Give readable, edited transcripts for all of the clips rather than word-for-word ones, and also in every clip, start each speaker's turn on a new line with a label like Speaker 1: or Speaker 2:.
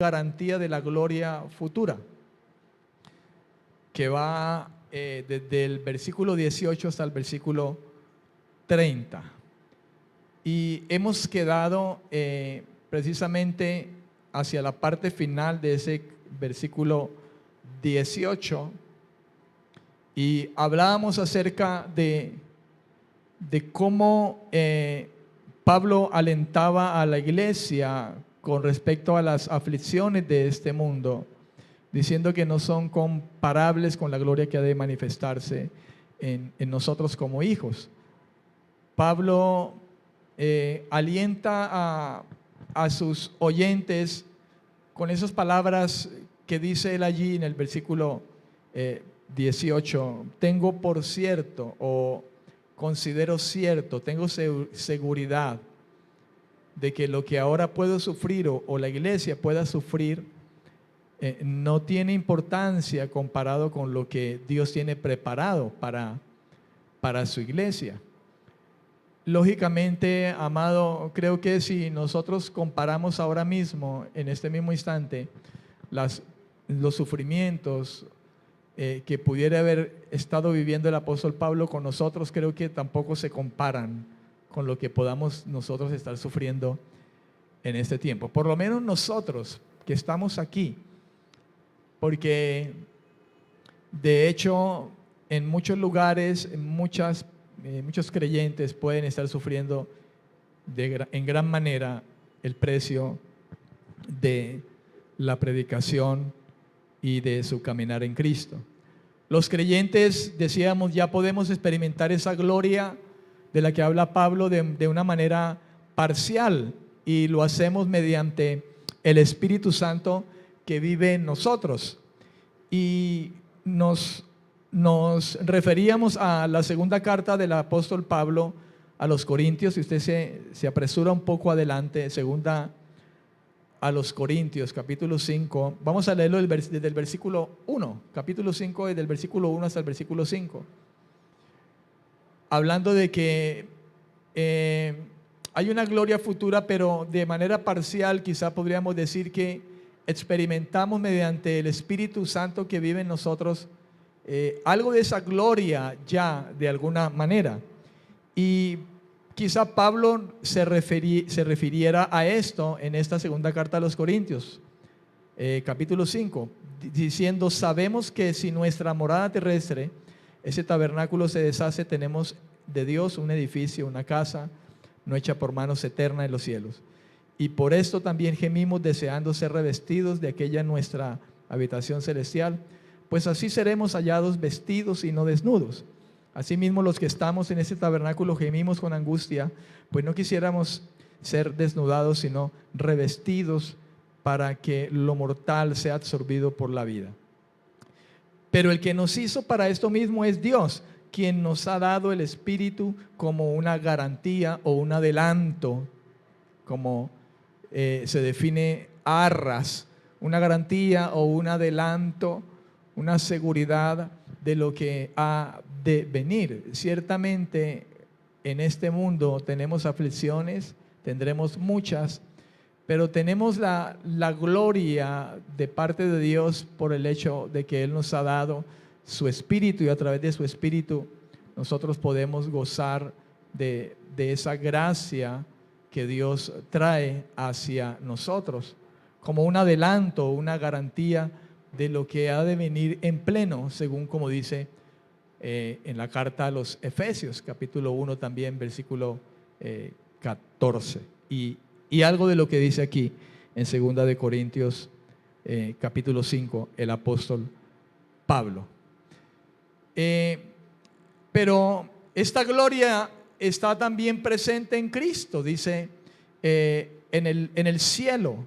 Speaker 1: garantía de la gloria futura, que va desde el versículo 18 hasta el versículo 30. Y hemos quedado precisamente hacia la parte final de ese versículo 18 y hablábamos acerca de cómo Pablo alentaba a la iglesia con respecto a las aflicciones de este mundo, diciendo que no son comparables con la gloria que ha de manifestarse en nosotros como hijos. Pablo alienta a sus oyentes con esas palabras que dice él allí en el versículo 18, tengo por cierto o considero cierto, tengo seguridad de que lo que ahora puedo sufrir o la iglesia pueda sufrir no tiene importancia comparado con lo que Dios tiene preparado para su iglesia. Lógicamente, amado, creo que si nosotros comparamos ahora mismo, en este mismo instante, los sufrimientos que pudiera haber estado viviendo el apóstol Pablo con nosotros, creo que tampoco se comparan con lo que podamos nosotros estar sufriendo en este tiempo. Por lo menos nosotros que estamos aquí, porque de hecho en muchos lugares, muchos creyentes pueden estar sufriendo en gran manera el precio de la predicación y de su caminar en Cristo. Los creyentes, decíamos, ya podemos experimentar esa gloria de la que habla Pablo de una manera parcial, y lo hacemos mediante el Espíritu Santo que vive en nosotros. Y nos referíamos a la segunda carta del apóstol Pablo a los Corintios. Si usted se apresura un poco adelante, segunda a los Corintios, capítulo 5, vamos a leerlo desde el versículo 1, capítulo 5, desde el versículo 1 hasta el versículo 5, hablando de que hay una gloria futura, pero de manera parcial. Quizá podríamos decir que experimentamos mediante el Espíritu Santo que vive en nosotros algo de esa gloria ya de alguna manera. Y quizá Pablo se refiriera a esto en esta segunda carta a los Corintios, capítulo 5, diciendo, sabemos que si nuestra morada terrestre, ese tabernáculo, se deshace, tenemos de Dios un edificio, una casa no hecha por manos, eterna en los cielos. Y por esto también gemimos deseando ser revestidos de aquella nuestra habitación celestial, pues así seremos hallados vestidos y no desnudos. Asimismo, los que estamos en este tabernáculo gemimos con angustia, pues no quisiéramos ser desnudados, sino revestidos, para que lo mortal sea absorbido por la vida. Pero el que nos hizo para esto mismo es Dios, quien nos ha dado el Espíritu como una garantía o un adelanto, como se define arras, una garantía o un adelanto, una seguridad de lo que ha de venir. Ciertamente en este mundo tenemos aflicciones, tendremos muchas, pero tenemos la gloria de parte de Dios por el hecho de que Él nos ha dado su Espíritu, y a través de su Espíritu nosotros podemos gozar de esa gracia que Dios trae hacia nosotros como un adelanto, una garantía de lo que ha de venir en pleno, según como dice en la carta a los Efesios, capítulo 1 también, versículo 14, y algo de lo que dice aquí en segunda de Corintios capítulo 5 el apóstol Pablo. Pero esta gloria está también presente en Cristo, dice en el cielo,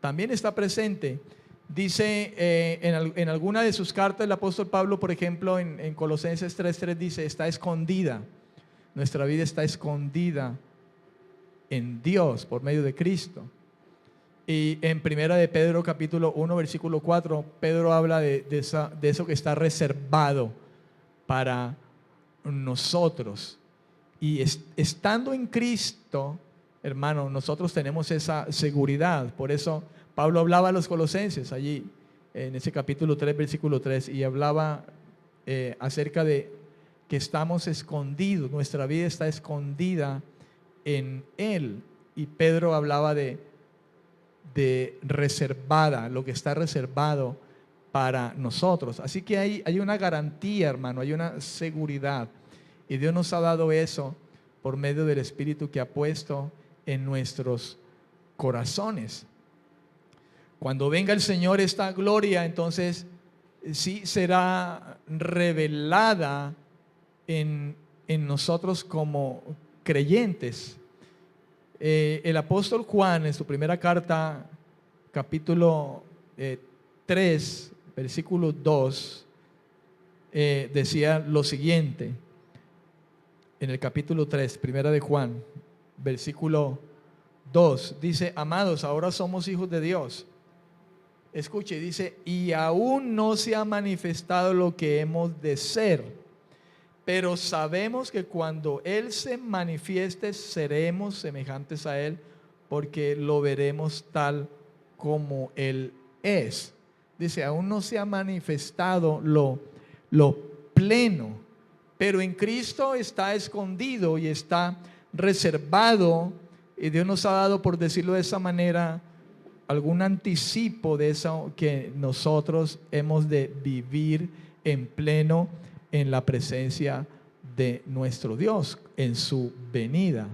Speaker 1: también está presente. Dice en alguna de sus cartas el apóstol Pablo, por ejemplo en Colosenses 3:3 dice, está escondida, nuestra vida está escondida en Dios por medio de Cristo. Y en primera de Pedro capítulo 1 versículo 4, Pedro habla de eso que está reservado para nosotros. Y estando en Cristo, hermano, nosotros tenemos esa seguridad. Por eso Pablo hablaba a los colosenses allí, en ese capítulo 3, versículo 3, y hablaba acerca de que estamos escondidos, nuestra vida está escondida en Él. Y Pedro hablaba de reservada, lo que está reservado para nosotros. Así que hay una garantía, hermano, hay una seguridad. Y Dios nos ha dado eso por medio del Espíritu que ha puesto en nuestros corazones. Cuando venga el Señor, esta gloria, entonces sí será revelada en nosotros como creyentes. El apóstol Juan, en su primera carta, capítulo 3, versículo 2, decía lo siguiente, en el capítulo 3, primera de Juan, versículo 2, dice: amados, ahora somos hijos de Dios. Escuche, dice: y aún no se ha manifestado lo que hemos de ser, pero sabemos que cuando Él se manifieste seremos semejantes a Él, porque lo veremos tal como Él es. Dice: aún no se ha manifestado lo pleno, pero en Cristo está escondido y está reservado, y Dios nos ha dado, por decirlo de esa manera, algún anticipo de eso que nosotros hemos de vivir en pleno en la presencia de nuestro Dios, en su venida.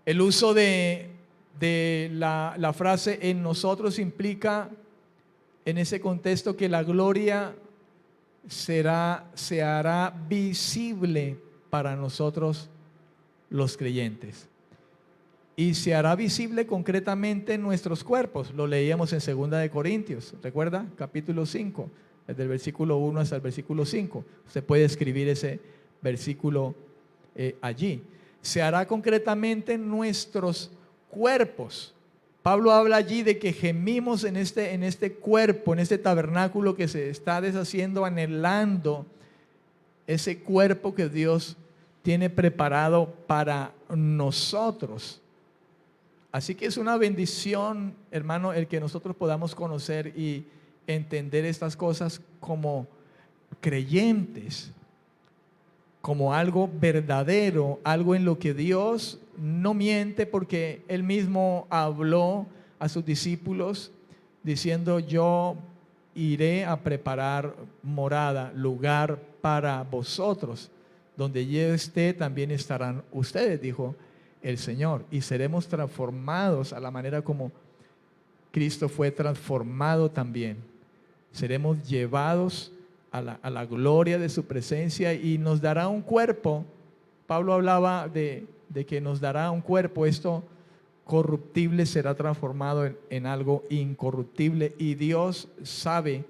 Speaker 1: El uso de la frase en nosotros implica en ese contexto que la gloria se hará visible para nosotros los creyentes. Y se hará visible concretamente en nuestros cuerpos. Lo leíamos en 2 de Corintios, ¿recuerda? Capítulo 5, desde el versículo 1 hasta el versículo 5. Usted puede escribir ese versículo allí. Se hará concretamente en nuestros cuerpos. Pablo habla allí de que gemimos en este cuerpo, en este tabernáculo que se está deshaciendo, anhelando ese cuerpo que Dios tiene preparado para nosotros. Así que es una bendición, hermano, el que nosotros podamos conocer y entender estas cosas como creyentes, como algo verdadero, algo en lo que Dios no miente, porque Él mismo habló a sus discípulos diciendo: yo iré a preparar morada, lugar para vosotros. Donde yo esté, también estarán ustedes, dijo el Señor, y seremos transformados a la manera como Cristo fue transformado también. Seremos llevados a la gloria de su presencia y nos dará un cuerpo. Pablo hablaba de que nos dará un cuerpo. Esto corruptible será transformado en algo incorruptible, y Dios sabe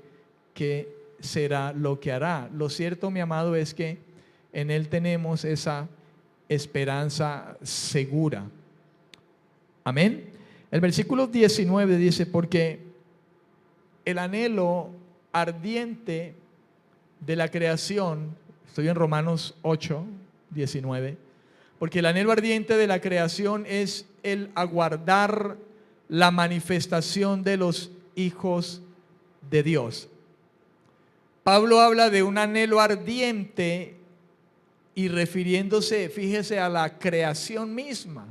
Speaker 1: que será lo que hará. Lo cierto, mi amado, es que en Él tenemos esa esperanza segura. Amén. El versículo 19 dice: porque el anhelo ardiente de la creación, estoy en Romanos 8, 19, porque el anhelo ardiente de la creación es el aguardar la manifestación de los hijos de Dios. Pablo habla de un anhelo ardiente y refiriéndose, fíjese, a la creación misma.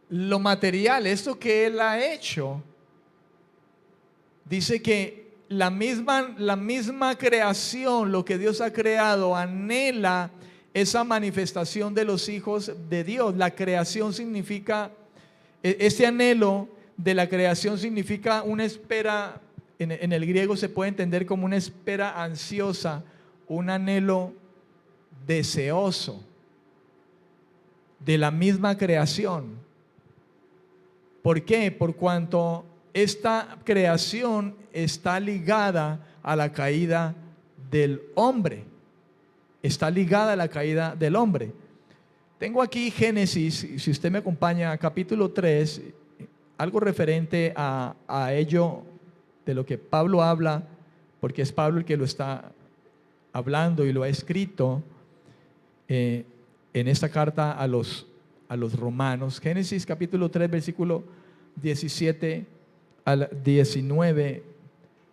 Speaker 1: Lo material, esto que Él ha hecho, dice que la misma creación, lo que Dios ha creado, anhela esa manifestación de los hijos de Dios. La creación significa, este anhelo de la creación significa una espera. En el griego se puede entender como una espera ansiosa, un anhelo deseoso de la misma creación. ¿Por qué? Por cuanto esta creación está ligada a la caída del hombre. Está ligada a la caída del hombre. Tengo aquí Génesis, si usted me acompaña, capítulo 3, algo referente a ello, de lo que Pablo habla, porque es Pablo el que lo está hablando y lo ha escrito. en esta carta a los romanos. Génesis capítulo 3, versículo 17 al 19,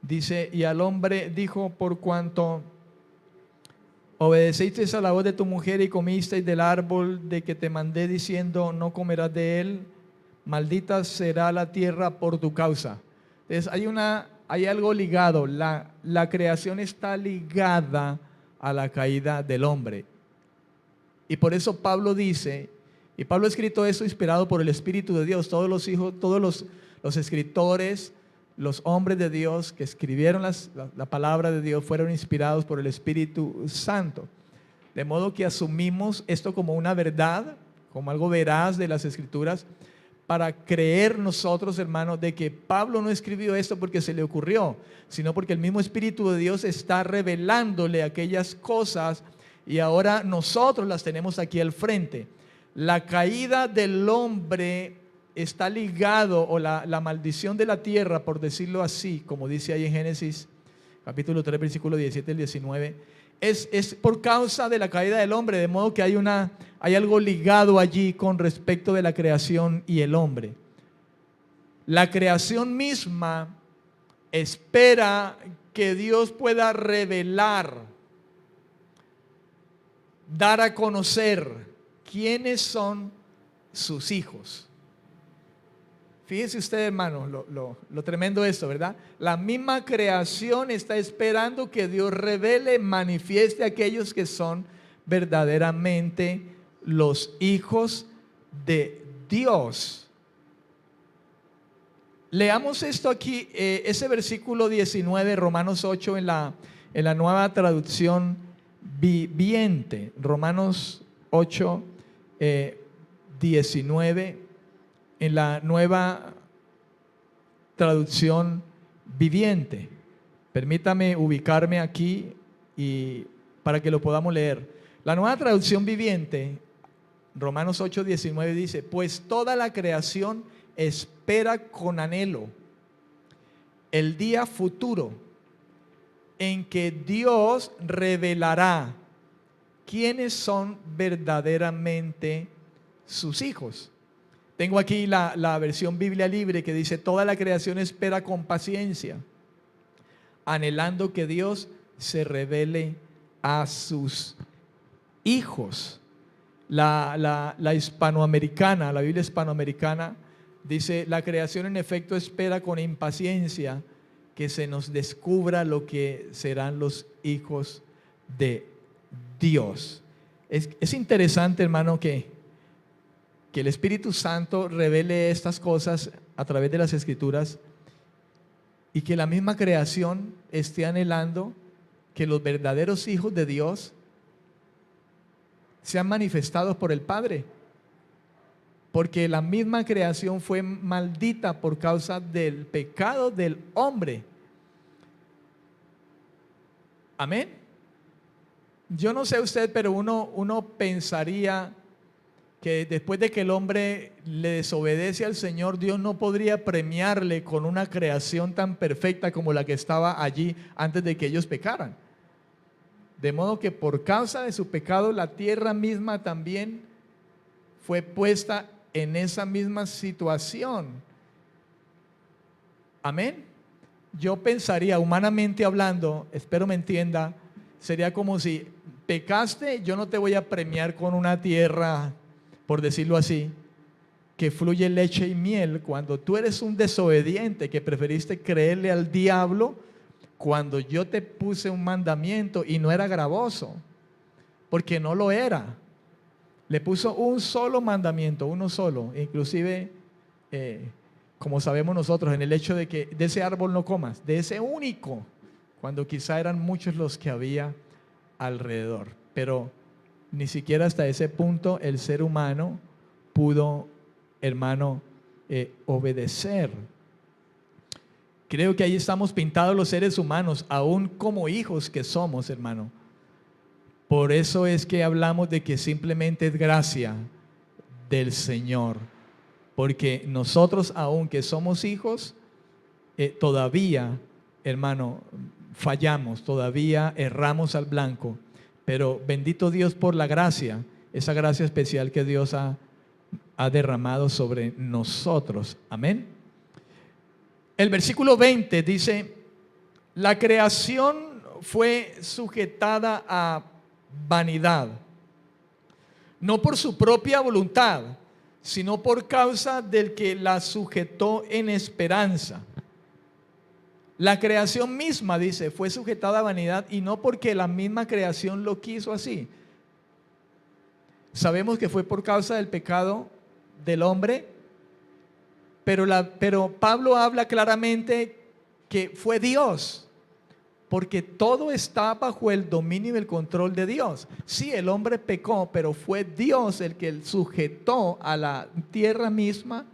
Speaker 1: dice: y al hombre dijo: por cuanto obedecisteis a la voz de tu mujer y comisteis del árbol de que te mandé diciendo: no comerás de él, maldita será la tierra por tu causa. Entonces hay algo ligado, la creación está ligada a la caída del hombre. Y por eso Pablo dice, y Pablo ha escrito eso inspirado por el Espíritu de Dios, todos los escritores, los hombres de Dios que escribieron la palabra de Dios fueron inspirados por el Espíritu Santo. De modo que asumimos esto como una verdad, como algo veraz de las Escrituras, para creer nosotros, hermanos, de que Pablo no escribió esto porque se le ocurrió, sino porque el mismo Espíritu de Dios está revelándole aquellas cosas y ahora nosotros las tenemos aquí al frente. La caída del hombre está ligado, o la maldición de la tierra, por decirlo así, como dice ahí en Génesis capítulo 3, versículo 17 al 19, es por causa de la caída del hombre, de modo que hay algo ligado allí con respecto de la creación y el hombre. La creación misma espera que Dios pueda revelar, dar a conocer quiénes son sus hijos. Fíjense usted, hermano, lo tremendo esto, ¿verdad? La misma creación está esperando que Dios revele, manifieste a aquellos que son verdaderamente los hijos de Dios. Leamos esto aquí, ese versículo 19, Romanos 8, en la nueva traducción viviente. Romanos 8, 19. En la nueva traducción viviente. Permítame ubicarme aquí y para que lo podamos leer. La nueva traducción viviente, Romanos 8, 19, dice: pues toda la creación espera con anhelo el día futuro en que Dios revelará quiénes son verdaderamente sus hijos. Tengo aquí la versión Biblia Libre que dice: toda la creación espera con paciencia, anhelando que Dios se revele a sus hijos. La hispanoamericana, la Biblia hispanoamericana dice: la creación en efecto espera con impaciencia que se nos descubra lo que serán los hijos de Dios. Es interesante, hermano, que el Espíritu Santo revele estas cosas a través de las Escrituras y que la misma creación esté anhelando que los verdaderos hijos de Dios sean manifestados por el Padre, porque la misma creación fue maldita por causa del pecado del hombre. Amén. Yo no sé usted, pero uno pensaría que después de que el hombre le desobedece al Señor, Dios no podría premiarle con una creación tan perfecta como la que estaba allí antes de que ellos pecaran. De modo que por causa de su pecado, la tierra misma también fue puesta en esa misma situación. Amén. Yo pensaría, humanamente hablando, espero me entienda, sería como si pecaste, yo no te voy a premiar con una tierra, por decirlo así, que fluye leche y miel, cuando tú eres un desobediente que preferiste creerle al diablo, cuando yo te puse un mandamiento y no era gravoso, porque no lo era. Le puso un solo mandamiento, uno solo, inclusive como sabemos nosotros, en el hecho de que de ese árbol no comas, de ese único, cuando quizá eran muchos los que había alrededor. Pero ni siquiera hasta ese punto el ser humano pudo, hermano, obedecer. Creo que ahí estamos pintados los seres humanos, aún como hijos que somos, hermano. Por eso es que hablamos de que simplemente es gracia del Señor, porque nosotros, aunque somos hijos, todavía, hermano, fallamos, todavía erramos al blanco, pero bendito Dios por la gracia, esa gracia especial que Dios ha derramado sobre nosotros. Amén. El versículo 20 dice: la creación fue sujetada a vanidad, no por su propia voluntad, sino por causa del que la sujetó en esperanza. La creación misma, dice, fue sujetada a vanidad, y no porque la misma creación lo quiso así. Sabemos que fue por causa del pecado del hombre, pero Pablo habla claramente que fue Dios, porque todo está bajo el dominio y el control de Dios. Sí, el hombre pecó, pero fue Dios el que sujetó a la tierra misma,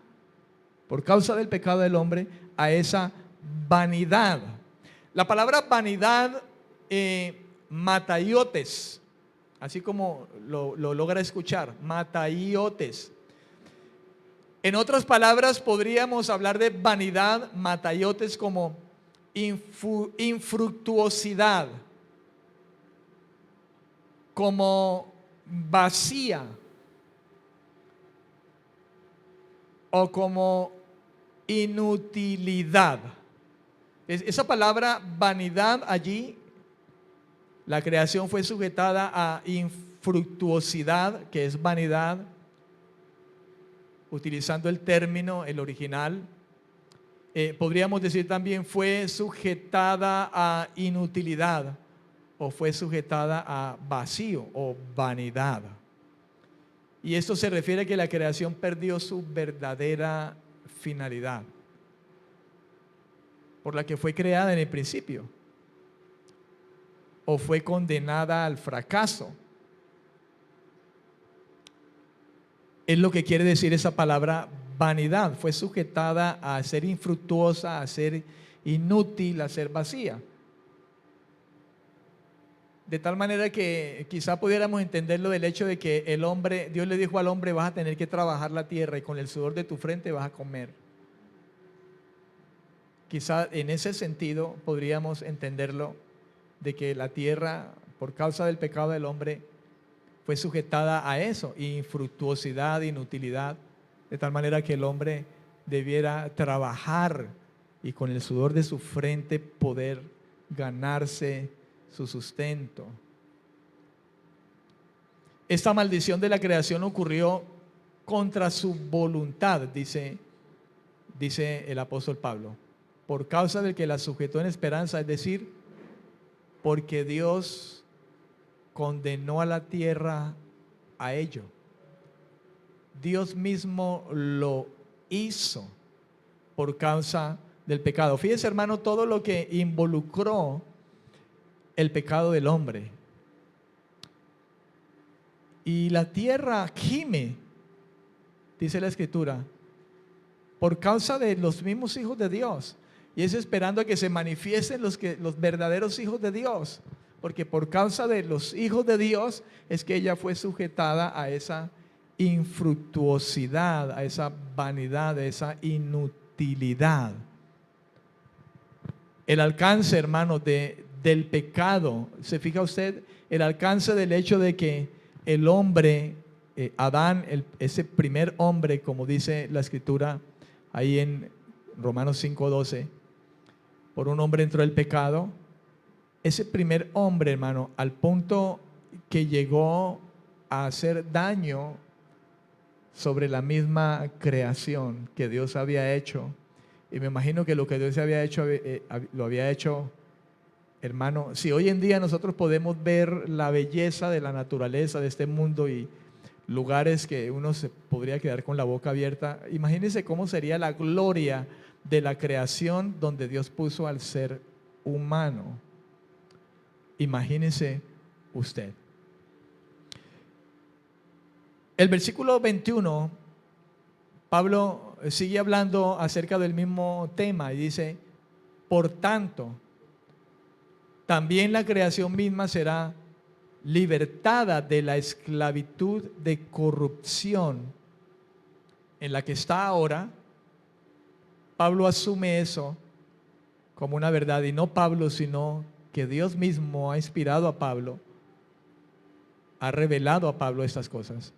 Speaker 1: por causa del pecado del hombre, a esa vanidad. La palabra vanidad, mataiotes, así como lo logra escuchar, mataiotes. En otras palabras, podríamos hablar de vanidad, mataiotes, como infructuosidad, como vacía, o como inutilidad. Esa palabra vanidad allí, la creación fue sujetada a infructuosidad, que es vanidad, utilizando el término, el original. Podríamos decir también fue sujetada a inutilidad, o fue sujetada a vacío o vanidad. Y esto se refiere a que la creación perdió su verdadera finalidad, por la que fue creada en el principio, o fue condenada al fracaso. Es lo que quiere decir esa palabra vanidad. Fue sujetada a ser infructuosa, a ser inútil, a ser vacía. De tal manera que quizá pudiéramos entenderlo del hecho de que el hombre, Dios le dijo al hombre: vas a tener que trabajar la tierra y con el sudor de tu frente vas a comer. Quizá en ese sentido podríamos entenderlo, de que la tierra, por causa del pecado del hombre, fue sujetada a eso, infructuosidad, inutilidad, de tal manera que el hombre debiera trabajar y con el sudor de su frente poder ganarse su sustento. Esta maldición de la creación ocurrió contra su voluntad, dice el apóstol Pablo, por causa del que la sujetó en esperanza, es decir, porque Dios condenó a la tierra a ello. Dios mismo lo hizo por causa del pecado. Fíjese, hermano, todo lo que involucró el pecado del hombre. Y la tierra gime, dice la Escritura, por causa de los mismos hijos de Dios. Y es esperando a que se manifiesten los verdaderos hijos de Dios. Porque por causa de los hijos de Dios es que ella fue sujetada a esa infructuosidad, a esa vanidad, a esa inutilidad. El alcance, hermano, del pecado, ¿se fija usted? El alcance del hecho de que el hombre, Adán, ese primer hombre, como dice la Escritura ahí en Romanos 5:12, por un hombre entró el pecado. Ese primer hombre, hermano, al punto que llegó a hacer daño sobre la misma creación que Dios había hecho. Y me imagino que lo que Dios había hecho, lo había hecho, hermano. Si hoy en día nosotros podemos ver la belleza de la naturaleza de este mundo y lugares que uno se podría quedar con la boca abierta, imagínense cómo sería la gloria de la creación donde Dios puso al ser humano. Imagínese usted. El versículo 21, Pablo sigue hablando acerca del mismo tema y dice: por tanto, también la creación misma será libertada de la esclavitud de corrupción en la que está ahora. Pablo asume eso como una verdad, y no Pablo, sino que Dios mismo ha inspirado a Pablo ha revelado a Pablo estas cosas.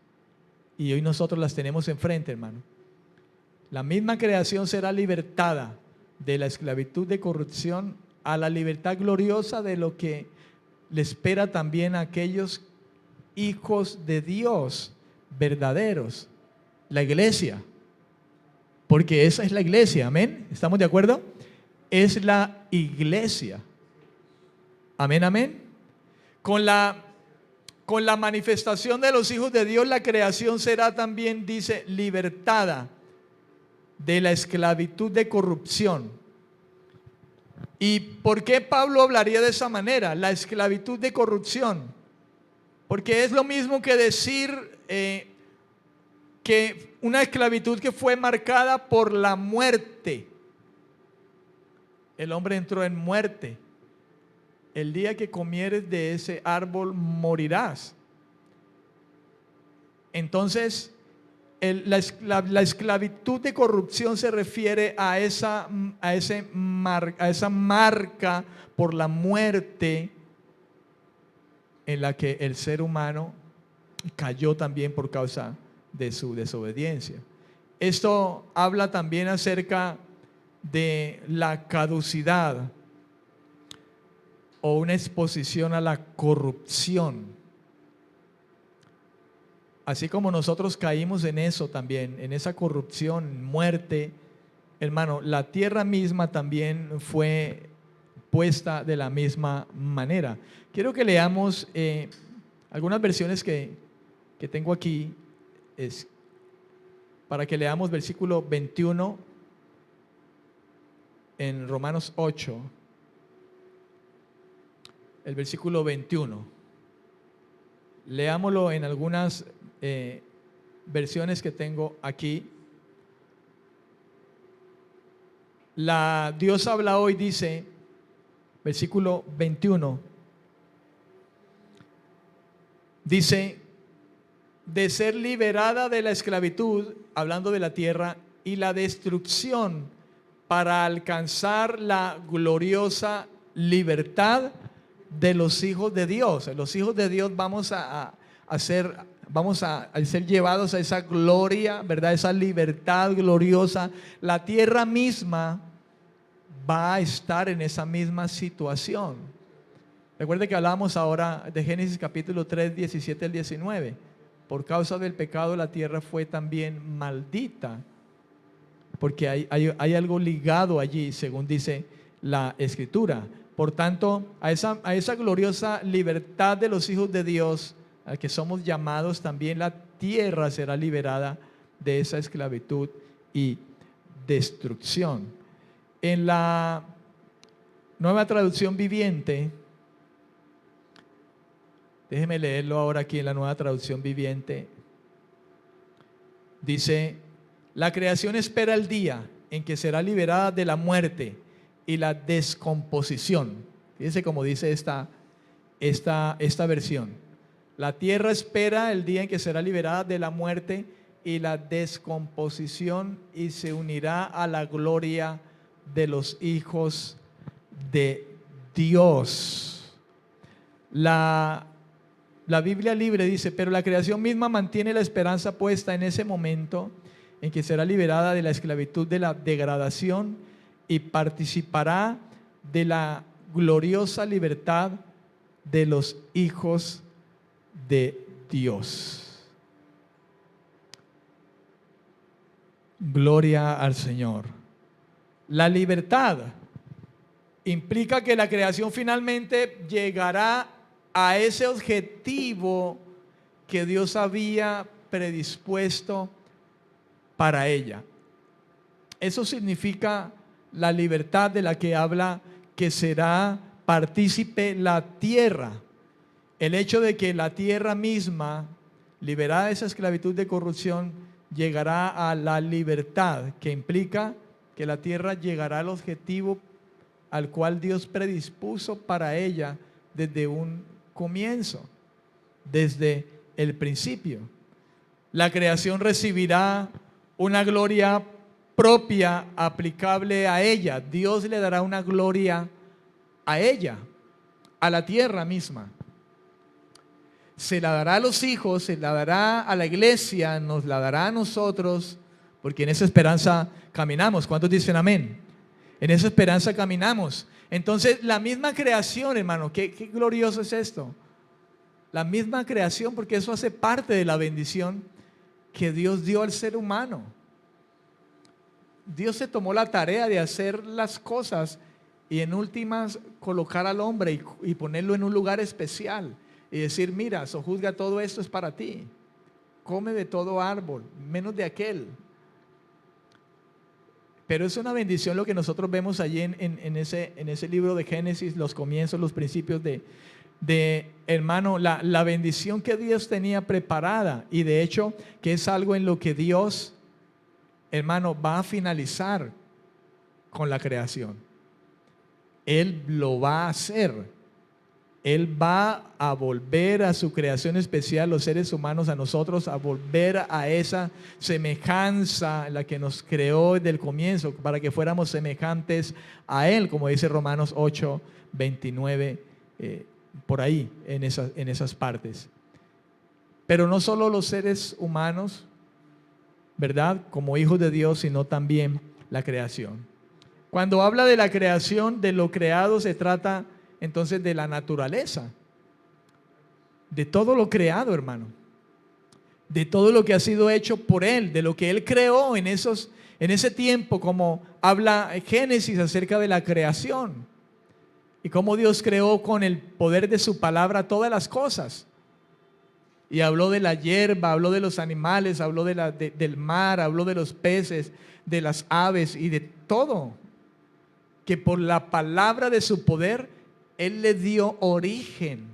Speaker 1: Y hoy nosotros las tenemos enfrente, hermano. La misma creación será libertada de la esclavitud de corrupción a la libertad gloriosa de lo que le espera también a aquellos hijos de Dios verdaderos, la iglesia. Porque esa es la iglesia, amén. ¿Estamos de acuerdo? Es la iglesia. Amén, amén. Con la manifestación de los hijos de Dios, la creación será también, dice, libertada de la esclavitud de corrupción. ¿Y por qué Pablo hablaría de esa manera? La esclavitud de corrupción. Porque es lo mismo que decir que una esclavitud que fue marcada por la muerte. El hombre entró en muerte. El día que comieres de ese árbol morirás. Entonces, la esclavitud de corrupción se refiere a esa marca por la muerte en la que el ser humano cayó también por causa de su desobediencia. Esto habla también acerca de la caducidad o una exposición a la corrupción. Así como nosotros caímos en eso también, en esa corrupción, muerte, hermano, la tierra misma también fue puesta de la misma manera. Quiero que leamos algunas versiones que tengo aquí, para que leamos versículo 21 en Romanos 8. El versículo 21. Leámoslo en algunas versiones que tengo aquí. Dios habla hoy, dice, versículo 21. Dice, de ser liberada de la esclavitud, hablando de la tierra, y la destrucción, para alcanzar la gloriosa libertad de los hijos de Dios. Los hijos de Dios vamos a ser llevados a esa gloria, ¿verdad? Esa libertad gloriosa. La tierra misma va a estar en esa misma situación. Recuerde que hablábamos ahora de Génesis capítulo 3, 17 al 19. Por causa del pecado la tierra fue también maldita, porque hay algo ligado allí, según dice la Escritura. Por tanto, a esa gloriosa libertad de los hijos de Dios, a que somos llamados, también la tierra será liberada de esa esclavitud y destrucción. En la Nueva Traducción Viviente, déjeme leerlo ahora aquí en la Nueva Traducción Viviente, dice: la creación espera el día en que será liberada de la muerte y la descomposición. Fíjense cómo dice esta versión. La tierra espera el día en que será liberada de la muerte y la descomposición, y se unirá a la gloria de los hijos de Dios. La Biblia Libre dice: pero la creación misma mantiene la esperanza puesta en ese momento en que será liberada de la esclavitud de la degradación y participará de la gloriosa libertad de los hijos de Dios. Gloria al Señor. La libertad implica que la creación finalmente llegará a ese objetivo que Dios había predispuesto para ella. Eso significa la libertad de la que habla, que será partícipe la tierra. El hecho de que la tierra misma, liberada de esa esclavitud de corrupción, llegará a la libertad, que implica que la tierra llegará al objetivo al cual Dios predispuso para ella desde un comienzo, desde el principio. La creación recibirá una gloria propia aplicable a ella. Dios le dará una gloria a ella, a la tierra misma. se la dará a los hijos, se la dará a la iglesia, nos la dará a nosotros, porque en esa esperanza caminamos. ¿Cuántos dicen amén? En esa esperanza caminamos. Entonces, la misma creación, hermano, qué glorioso es esto. La misma creación, porque eso hace parte de la bendición que Dios dio al ser humano. Dios se tomó la tarea de hacer las cosas y en últimas colocar al hombre y ponerlo en un lugar especial y decir, mira, sojuzga, todo esto es para ti. Come de todo árbol, menos de aquel. Pero es una bendición lo que nosotros vemos allí en ese libro de Génesis, los comienzos, los principios de hermano, la bendición que Dios tenía preparada, y de hecho que es algo en lo que Dios, hermano, va a finalizar con la creación. Él lo va a hacer. Él va a volver a su creación especial, los seres humanos, a nosotros, a volver a esa semejanza en la que nos creó desde el comienzo, para que fuéramos semejantes a Él, como dice Romanos 8, 29, por ahí, en esas partes. Pero no solo los seres humanos, ¿verdad?, como hijos de Dios, sino también la creación. Cuando habla de la creación, de lo creado, se trata entonces de la naturaleza, de todo lo creado, hermano, de todo lo que ha sido hecho por Él, de lo que Él creó en ese tiempo, como habla Génesis acerca de la creación y cómo Dios creó con el poder de su palabra todas las cosas. Y habló de la hierba, habló de los animales, habló del mar, habló de los peces, de las aves y de todo, que por la palabra de su poder Él le dio origen.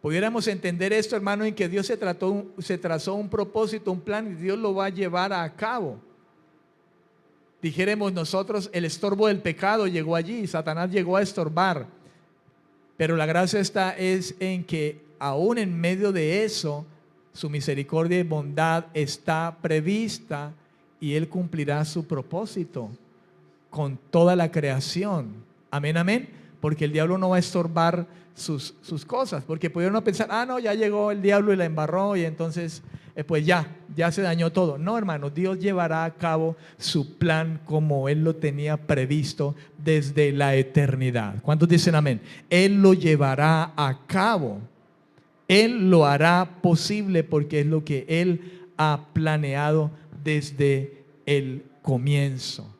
Speaker 1: Pudiéramos entender esto, hermano, en que Dios se trazó un propósito, un plan, y Dios lo va a llevar a cabo. Dijéramos nosotros, el estorbo del pecado llegó allí, Satanás llegó a estorbar, pero la gracia es en que aún en medio de eso, su misericordia y bondad está prevista y Él cumplirá su propósito con toda la creación. Amén, amén. Porque el diablo no va a estorbar sus cosas. Porque pudieron pensar, no, ya llegó el diablo y la embarró y entonces pues ya se dañó todo. No, hermano, Dios llevará a cabo su plan como Él lo tenía previsto desde la eternidad. ¿Cuántos dicen amén? Él lo llevará a cabo. Él lo hará posible porque es lo que Él ha planeado desde el comienzo.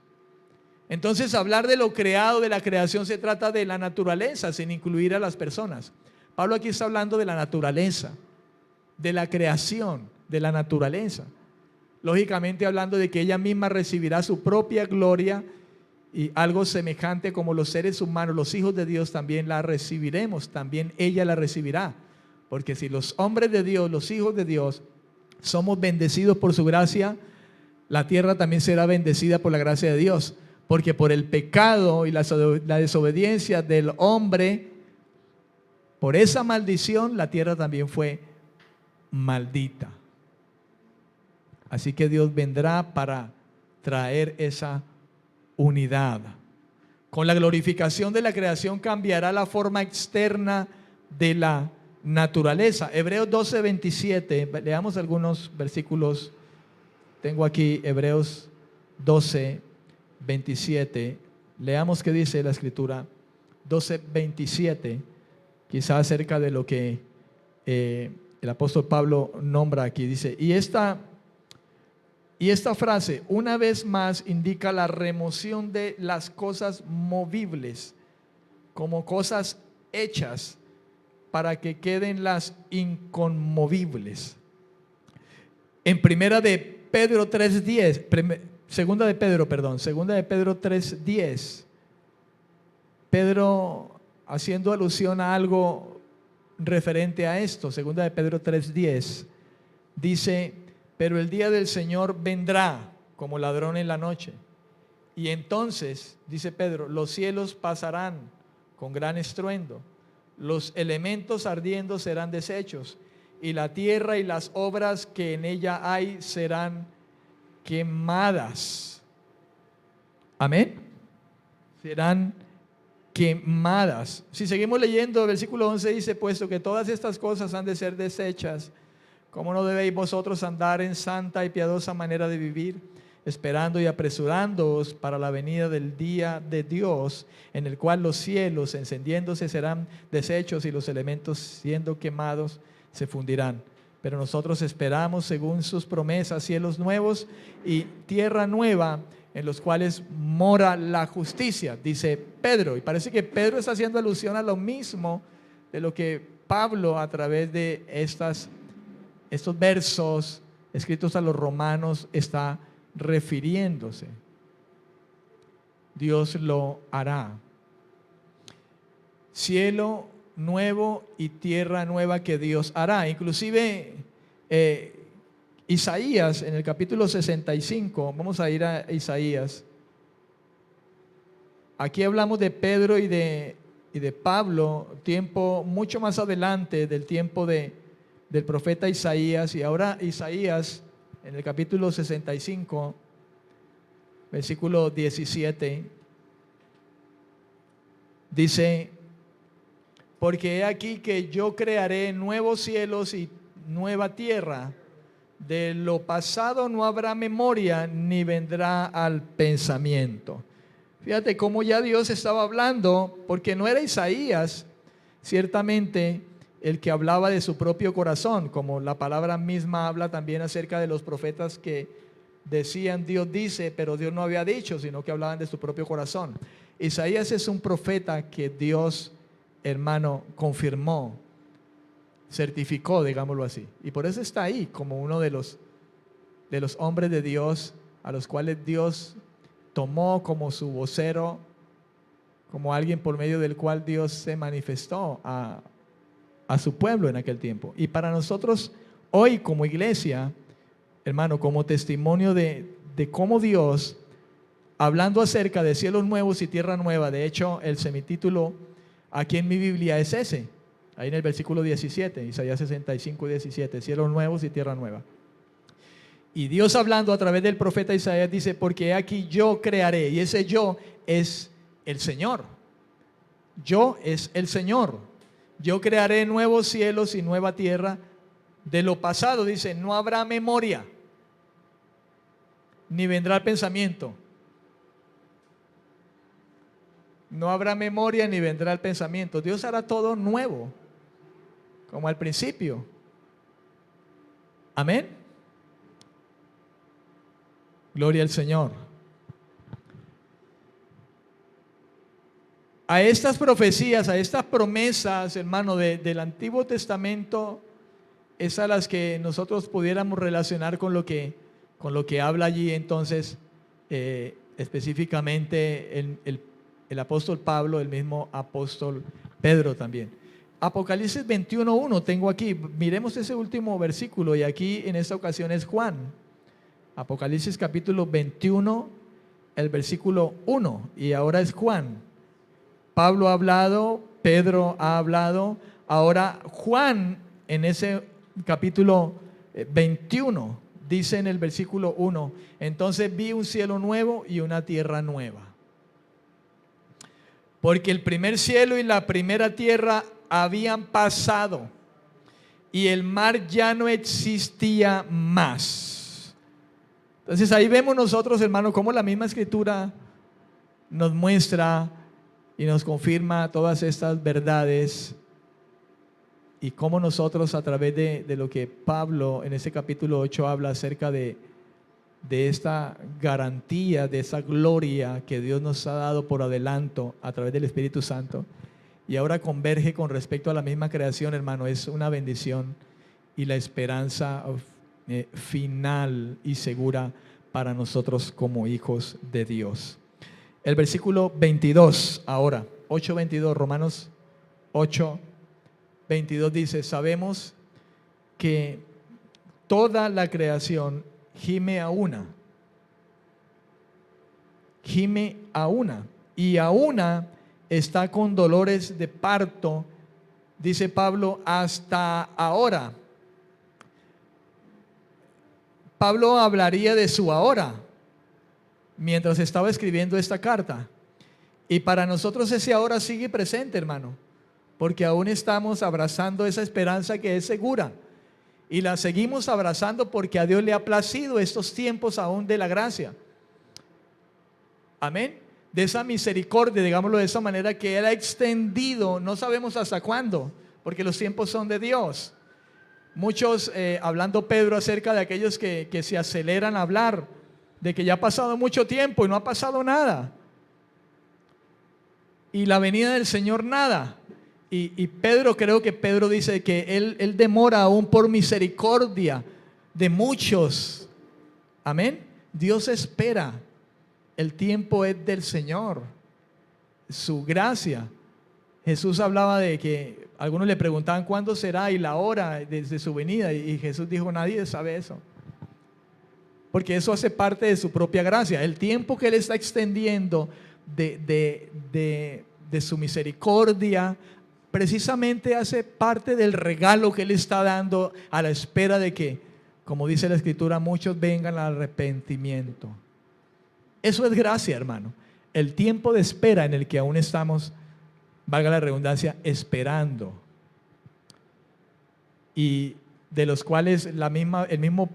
Speaker 1: Entonces, hablar de lo creado, de la creación, se trata de la naturaleza, sin incluir a las personas. Pablo aquí está hablando de la naturaleza, de la creación, de la naturaleza. Lógicamente hablando de que ella misma recibirá su propia gloria y algo semejante como los seres humanos, los hijos de Dios también la recibiremos, también ella la recibirá. Porque si los hombres de Dios, los hijos de Dios, somos bendecidos por su gracia, la tierra también será bendecida por la gracia de Dios. Porque por el pecado y la desobediencia del hombre, por esa maldición, la tierra también fue maldita. Así que Dios vendrá para traer esa unidad. Con la glorificación de la creación cambiará la forma externa de la naturaleza. Hebreos 12, 27. Leamos algunos versículos. Tengo aquí Hebreos 12, 27. Leamos qué dice la escritura. 12, 27. Quizá acerca de lo que el apóstol Pablo nombra aquí. Dice, y esta frase una vez más indica la remoción de las cosas movibles como cosas hechas para que queden las inconmovibles. En segunda de Pedro 3:10, Pedro haciendo alusión a algo referente a esto, segunda de Pedro 3:10, dice, pero el día del Señor vendrá como ladrón en la noche, y entonces, dice Pedro, los cielos pasarán con gran estruendo, los elementos ardiendo serán deshechos, y la tierra y las obras que en ella hay serán quemadas. Amén. Serán quemadas. Si seguimos leyendo, el versículo 11 dice, puesto que todas estas cosas han de ser desechas, ¿cómo no debéis vosotros andar en santa y piadosa manera de vivir, esperando y apresurándoos para la venida del día de Dios, en el cual los cielos encendiéndose serán deshechos y los elementos siendo quemados se fundirán? Pero nosotros esperamos, según sus promesas, cielos nuevos y tierra nueva, en los cuales mora la justicia, dice Pedro. Y parece que Pedro está haciendo alusión a lo mismo de lo que Pablo, a través de estos versos escritos a los romanos, está refiriéndose. Dios lo hará. Cielo nuevo y tierra nueva que Dios hará. Inclusive Isaías, en el capítulo 65, vamos a ir a Isaías. Aquí hablamos de Pedro y de Pablo, tiempo mucho más adelante del tiempo del profeta Isaías. Y ahora Isaías, en el capítulo 65, versículo 17, dice: porque he aquí que yo crearé nuevos cielos y nueva tierra. De lo pasado no habrá memoria, ni vendrá al pensamiento. Fíjate cómo ya Dios estaba hablando, porque no era Isaías, ciertamente, el que hablaba de su propio corazón, como la palabra misma habla también acerca de los profetas que decían Dios dice, pero Dios no había dicho, sino que hablaban de su propio corazón. Isaías es un profeta que Dios, hermano, confirmó, certificó, digámoslo así, y por eso está ahí como uno de los hombres de Dios a los cuales Dios tomó como su vocero, como alguien por medio del cual Dios se manifestó a su pueblo en aquel tiempo. Y para nosotros hoy como iglesia, hermano, como testimonio de cómo Dios, hablando acerca de cielos nuevos y tierra nueva, de hecho el semitítulo aquí en mi Biblia es ese, ahí en el versículo 17, Isaías 65, 17, cielos nuevos y tierra nueva. Y Dios, hablando a través del profeta Isaías, dice: porque aquí yo crearé. Y ese yo es el Señor. Yo es el Señor. Yo crearé nuevos cielos y nueva tierra. De lo pasado, dice, no habrá memoria, ni vendrá el pensamiento. No habrá memoria ni vendrá el pensamiento. Dios hará todo nuevo, como al principio. Amén. Gloria al Señor. A estas profecías, a estas promesas, hermano, del Antiguo Testamento, es a las que nosotros pudiéramos relacionar con lo que habla allí entonces específicamente el apóstol Pablo, el mismo apóstol Pedro también. Apocalipsis 21:1 tengo aquí. Miremos ese último versículo, y aquí en esta ocasión es Juan. Apocalipsis capítulo 21, el versículo 1, y ahora es Juan. Pablo ha hablado, Pedro ha hablado, ahora Juan en ese capítulo 21 dice en el versículo 1: entonces vi un cielo nuevo y una tierra nueva, porque el primer cielo y la primera tierra habían pasado y el mar ya no existía más. Entonces ahí vemos nosotros, hermanos, cómo la misma escritura nos muestra y nos confirma todas estas verdades, y cómo nosotros, a través de lo que Pablo en ese capítulo 8 habla acerca de esta garantía, de esa gloria que Dios nos ha dado por adelanto a través del Espíritu Santo, y ahora converge con respecto a la misma creación, hermano. Es una bendición y la esperanza final y segura para nosotros como hijos de Dios. El versículo 22 ahora, 8:22, Romanos 8:22 dice: sabemos que toda la creación gime a una, y a una está con dolores de parto, dice Pablo, hasta ahora. Pablo hablaría de su ahora mientras estaba escribiendo esta carta, Y para nosotros ese ahora sigue presente, hermano, porque aún estamos abrazando esa esperanza que es segura. Y la seguimos abrazando porque a Dios le ha placido estos tiempos aún de la gracia. Amén. De esa misericordia, digámoslo de esa manera, que Él ha extendido, no sabemos hasta cuándo, porque los tiempos son de Dios. Muchos, hablando Pedro acerca de aquellos que se aceleran a hablar, de que ya ha pasado mucho tiempo y no ha pasado nada. Y la venida del Señor nada. Y Pedro, creo que Pedro dice que él demora aún por misericordia de muchos. Amén. Dios espera. El tiempo es del Señor. Su gracia. Jesús hablaba de que algunos le preguntaban cuándo será y la hora de su venida. Y Jesús dijo, nadie sabe eso. Porque eso hace parte de su propia gracia. El tiempo que Él está extendiendo de su misericordia, precisamente hace parte del regalo que Él está dando a la espera de que, como dice la Escritura, muchos vengan al arrepentimiento. Eso es gracia, hermano. El tiempo de espera en el que aún estamos, valga la redundancia, esperando. Y de los cuales el mismo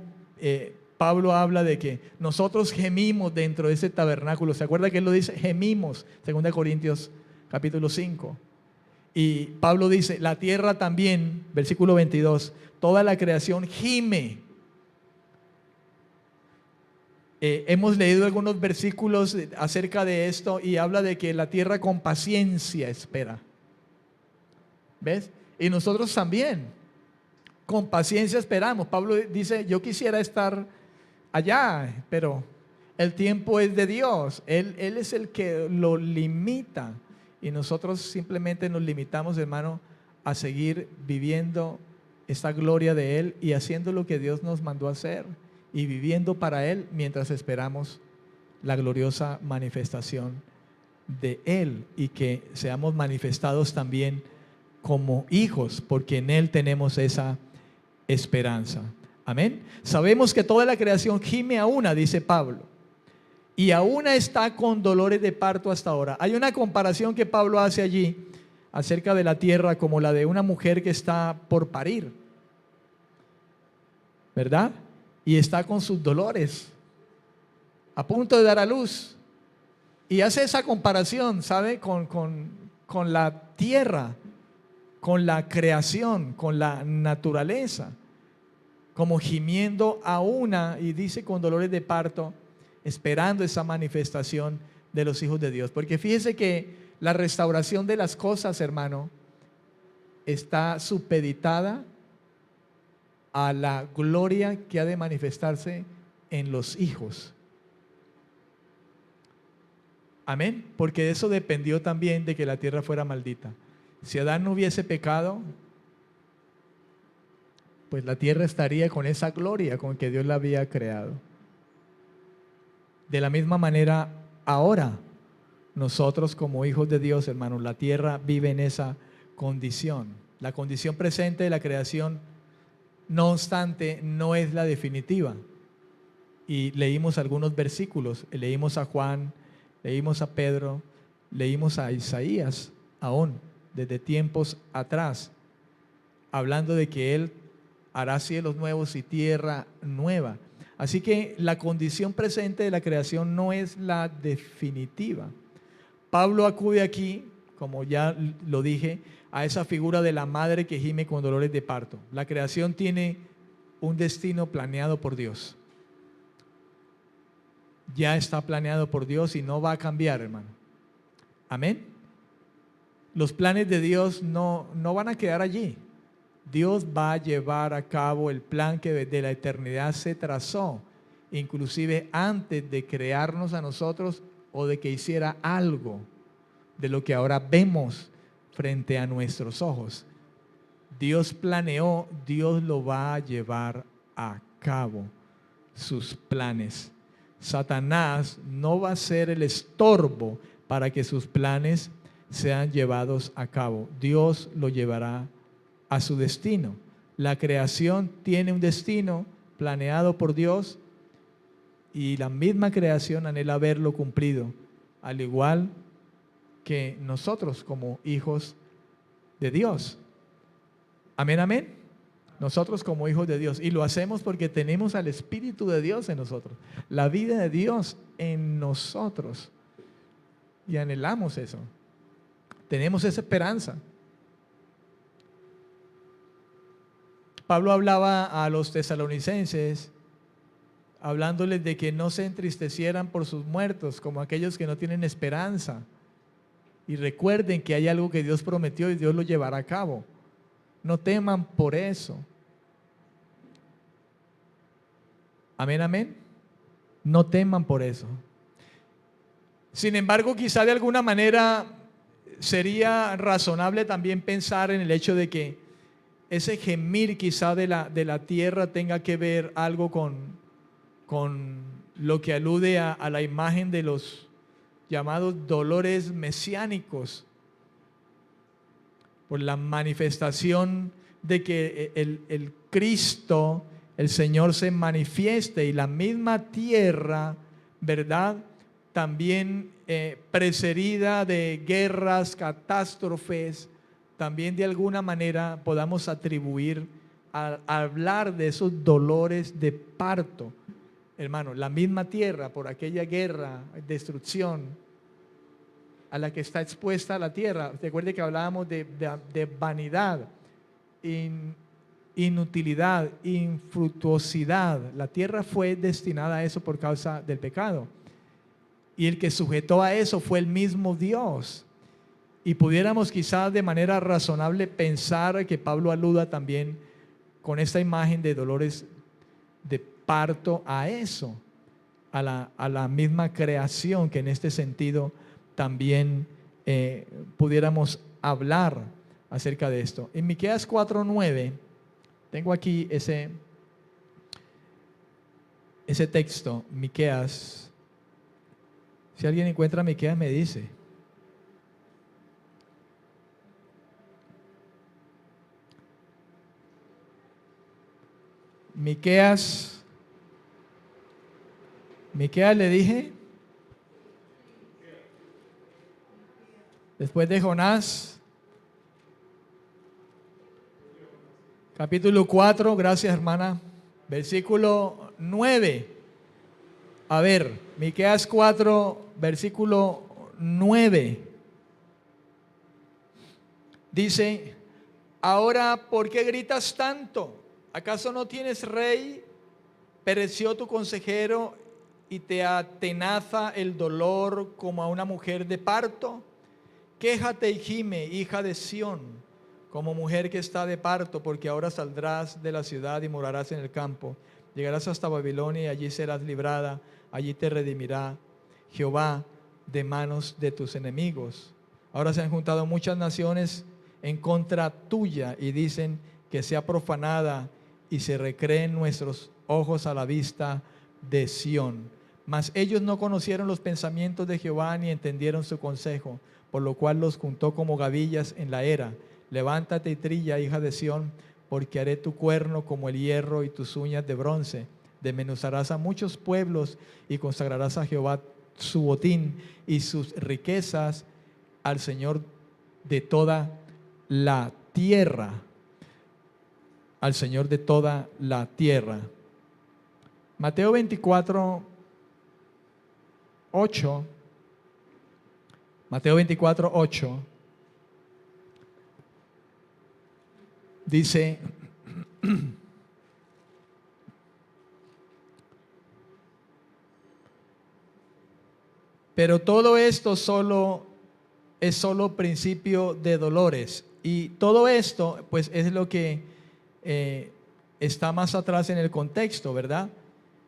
Speaker 1: Pablo habla de que nosotros gemimos dentro de ese tabernáculo. ¿Se acuerda que él lo dice? Gemimos, 2 Corintios capítulo 5. Y Pablo dice, la tierra también, versículo 22, toda la creación gime. Hemos leído algunos versículos acerca de esto y habla de que la tierra con paciencia espera. ¿Ves? Y nosotros también, con paciencia esperamos. Pablo dice, yo quisiera estar allá, pero el tiempo es de Dios. Él es el que lo limita. Y nosotros simplemente nos limitamos, hermano, a seguir viviendo esta gloria de Él y haciendo lo que Dios nos mandó a hacer y viviendo para Él mientras esperamos la gloriosa manifestación de Él y que seamos manifestados también como hijos, porque en Él tenemos esa esperanza. Amén. Sabemos que toda la creación gime a una, dice Pablo. Y aún está con dolores de parto hasta ahora. Hay una comparación que Pablo hace allí acerca de la tierra como la de una mujer que está por parir, ¿verdad? Y está con sus dolores, a punto de dar a luz. Y hace esa comparación, ¿sabe? Con la tierra, con la creación, con la naturaleza, como gimiendo a una, y dice con dolores de parto, esperando esa manifestación de los hijos de Dios. Porque fíjese que la restauración de las cosas, hermano, está supeditada a la gloria que ha de manifestarse en los hijos. Amén. Porque de eso dependió también de que la tierra fuera maldita. Si Adán no hubiese pecado, pues la tierra estaría con esa gloria con que Dios la había creado. De la misma manera, ahora, nosotros como hijos de Dios, hermanos, la tierra vive en esa condición. La condición presente de la creación, no obstante, no es la definitiva. Y leímos algunos versículos, leímos a Juan, leímos a Pedro, leímos a Isaías, aún desde tiempos atrás, hablando de que Él hará cielos nuevos y tierra nueva. Así que la condición presente de la creación no es la definitiva. Pablo acude aquí, como ya lo dije, a esa figura de la madre que gime con dolores de parto. La creación tiene un destino planeado por Dios. Ya está planeado por Dios y no va a cambiar, hermano. Amén. Los planes de Dios no van a quedar allí. Dios va a llevar a cabo el plan que desde la eternidad se trazó, inclusive antes de crearnos a nosotros o de que hiciera algo de lo que ahora vemos frente a nuestros ojos. Dios planeó, Dios lo va a llevar a cabo, sus planes. Satanás no va a ser el estorbo para que sus planes sean llevados a cabo. Dios lo llevará a su destino. La creación tiene un destino planeado por Dios y la misma creación anhela verlo cumplido, al igual que nosotros como hijos de Dios. Amén, amén. Nosotros como hijos de Dios. Y lo hacemos porque tenemos al Espíritu de Dios en nosotros. La vida de Dios en nosotros. Y anhelamos eso. Tenemos esa esperanza. Pablo hablaba a los tesalonicenses, hablándoles de que no se entristecieran por sus muertos, como aquellos que no tienen esperanza. Y recuerden que hay algo que Dios prometió y Dios lo llevará a cabo. No teman por eso. Amén, amén. No teman por eso. Sin embargo, quizá de alguna manera sería razonable también pensar en el hecho de que ese gemir quizá de la tierra tenga que ver algo con lo que alude a la imagen de los llamados dolores mesiánicos, por la manifestación de que el Cristo, el Señor, se manifieste, y la misma tierra, ¿verdad?, también precedida de guerras, catástrofes, también de alguna manera podamos atribuir a hablar de esos dolores de parto. Hermano, la misma tierra, por aquella guerra, destrucción a la que está expuesta la tierra. Recuerde que hablábamos de vanidad, inutilidad, infructuosidad. La tierra fue destinada a eso por causa del pecado. Y el que sujetó a eso fue el mismo Dios. Y pudiéramos quizás de manera razonable pensar que Pablo aluda también con esta imagen de dolores de parto a eso, a la misma creación, que en este sentido también pudiéramos hablar acerca de esto. En Miqueas 4:9, tengo aquí ese texto, Miqueas. Si alguien encuentra Miqueas, me dice. Miqueas le dije. Después de Jonás. Capítulo 4, gracias hermana. Versículo 9. A ver, Miqueas 4, versículo 9. Dice: ahora, ¿por qué gritas tanto? ¿Acaso no tienes rey? Pereció tu consejero y te atenaza el dolor como a una mujer de parto. Quéjate y gime, hija de Sión, como mujer que está de parto, porque ahora saldrás de la ciudad y morarás en el campo. Llegarás hasta Babilonia y allí serás librada. Allí te redimirá Jehová de manos de tus enemigos. Ahora se han juntado muchas naciones en contra tuya y dicen que sea profanada, y se recreen nuestros ojos a la vista de Sión. Mas ellos no conocieron los pensamientos de Jehová ni entendieron su consejo, por lo cual los juntó como gavillas en la era. Levántate y trilla, hija de Sión, porque haré tu cuerno como el hierro y tus uñas de bronce. Desmenuzarás a muchos pueblos y consagrarás a Jehová su botín y sus riquezas al Señor de toda la tierra. Al Señor de toda la tierra. Mateo 24, 8. Mateo 24, 8. Dice: pero todo esto es solo principio de dolores. Y todo esto pues es lo que está más atrás en el contexto, ¿verdad?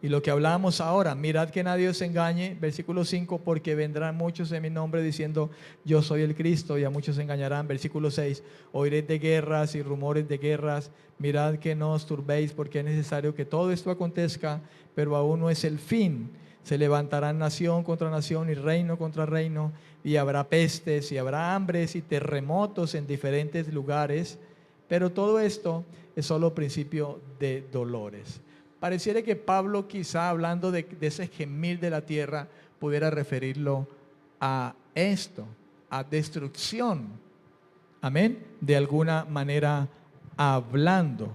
Speaker 1: Y lo que hablábamos ahora: mirad que nadie os engañe, versículo 5, porque vendrán muchos en mi nombre diciendo yo soy el Cristo, y a muchos engañarán. Versículo 6, oiréis de guerras y rumores de guerras, mirad que no os turbéis, porque es necesario que todo esto acontezca, pero aún no es el fin. Se levantarán nación contra nación y reino contra reino, y habrá pestes y habrá hambres y terremotos en diferentes lugares, pero todo esto es solo principio de dolores. Pareciera que Pablo, quizá hablando de ese gemir de la tierra, pudiera referirlo a esto. a destrucción. Amén. De alguna manera hablando,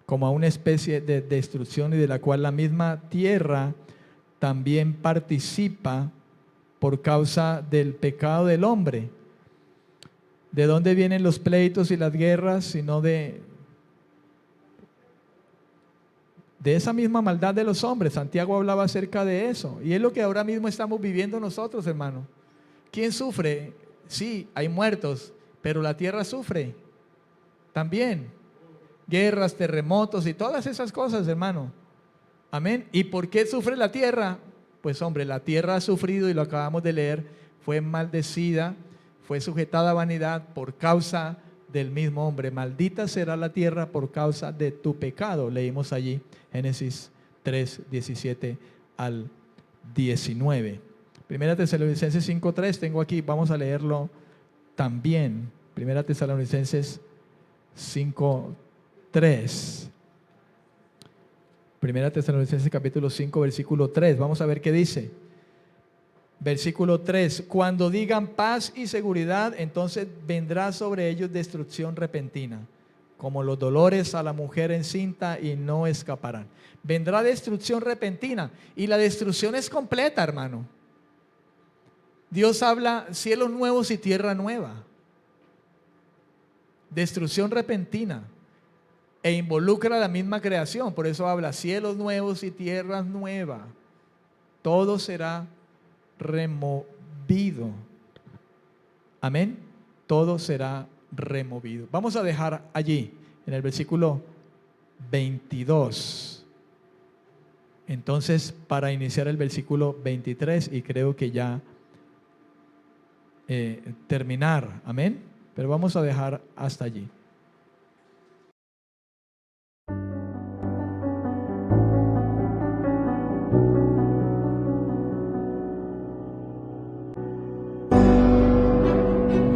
Speaker 1: como a una especie de destrucción y de la cual la misma tierra también participa por causa del pecado del hombre. ¿De dónde vienen los pleitos y las guerras? Sino de esa misma maldad de los hombres. Santiago hablaba acerca de eso. Y es lo que ahora mismo estamos viviendo nosotros, hermano. ¿Quién sufre? Sí, hay muertos, pero la tierra sufre también. Guerras, terremotos y todas esas cosas, hermano. Amén. ¿Y por qué sufre la tierra? Pues hombre, la tierra ha sufrido, y lo acabamos de leer, fue maldecida, fue sujetada a vanidad por causa del mismo hombre. Maldita será la tierra por causa de tu pecado. Leímos allí Génesis 3, 17 al 19. Primera Tesalonicenses 5:3, tengo aquí, vamos a leerlo también. Primera Tesalonicenses 5:3. Primera Tesalonicenses capítulo 5, versículo 3. Vamos a ver qué dice. Versículo 3. Cuando digan paz y seguridad, entonces vendrá sobre ellos destrucción repentina, como los dolores a la mujer encinta, y no escaparán. Vendrá destrucción repentina, y la destrucción es completa, hermano. Dios habla cielos nuevos y tierra nueva. Destrucción repentina. E involucra la misma creación. Por eso habla cielos nuevos y tierras nuevas. Todo será removido. Amén. Todo será removido. Vamos a dejar allí, en el versículo 22. Entonces, para iniciar el versículo 23, y creo que ya terminar. Amén. Pero vamos a dejar hasta allí.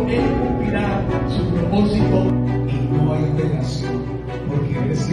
Speaker 2: Él cumplirá su propósito y no hay relación, porque Él es